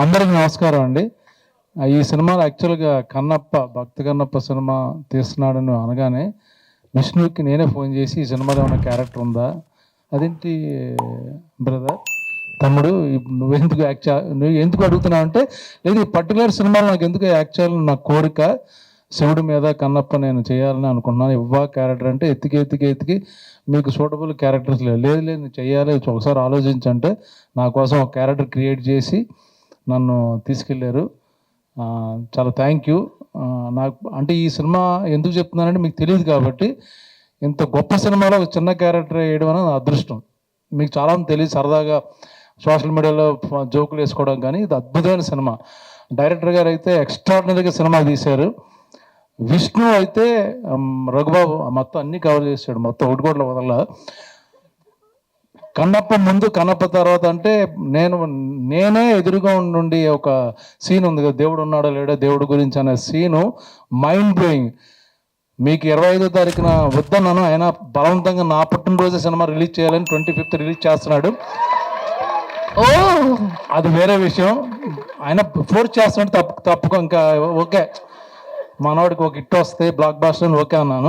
అందరికి నమస్కారం అండి. ఈ సినిమాలో యాక్చువల్గా కన్నప్ప భక్తి కన్నప్ప సినిమా తీస్తున్నాడని అనగానే విష్ణుకి నేనే ఫోన్ చేసి ఈ సినిమాలో ఏమైనా క్యారెక్టర్ ఉందా, అదేంటి బ్రదర్ తమ్ముడు నువ్వెందుకు నువ్వు ఎందుకు అడుగుతున్నావు అంటే, లేదు ఈ పర్టికులర్ సినిమాలో నాకు ఎందుకు యాక్చువల్ నా కోరిక శివుడి మీద కన్నప్ప నేను చేయాలని అనుకున్నాను. క్యారెక్టర్ అంటే ఎత్తికి మీకు సూటబుల్ క్యారెక్టర్స్ లేదు నేను చేయాలి ఒకసారి ఆలోచించంటే నా కోసం ఒక క్యారెక్టర్ క్రియేట్ చేసి నన్ను తీసుకెళ్ళారు. చాలా థ్యాంక్ యూ. నాకు అంటే ఈ సినిమా ఎందుకు చెప్తున్నానంటే మీకు తెలియదు కాబట్టి, ఇంత గొప్ప సినిమాలో ఒక చిన్న క్యారెక్టర్ వేయడం అనేది అదృష్టం. మీకు చాలా తెలియదు, సరదాగా సోషల్ మీడియాలో జోకులు వేసుకోవడం, కానీ ఇది అద్భుతమైన సినిమా. డైరెక్టర్ గారు అయితే ఎక్స్ట్రాడినరీగా సినిమా తీశారు. విష్ణు అయితే రఘుబాబు మొత్తం అన్నీ కవర్ చేశాడు, మొత్తం ఒకటి కూడా వదల. కన్నప్ప ముందు కన్నప్ప తర్వాత అంటే నేనే ఎదురుగా ఉండి ఒక సీన్ ఉంది కదా, దేవుడు ఉన్నాడో లేడో దేవుడు గురించి అనే సీను మైండ్ బ్లోయింగ్. మీకు 25వ తారీఖున వద్దన్నాను, ఆయన బలవంతంగా నా పుట్టినరోజు సినిమా రిలీజ్ చేయాలని 25th రిలీజ్ చేస్తున్నాడు. అది వేరే విషయం. ఆయన ఫోర్స్ చేస్తున్నాడు, తప్పుకో ఇంకా ఓకే మనవాడికి ఒక హిట్ వస్తే బ్లాక్ బాస్టర్ ఓకే అన్నాను.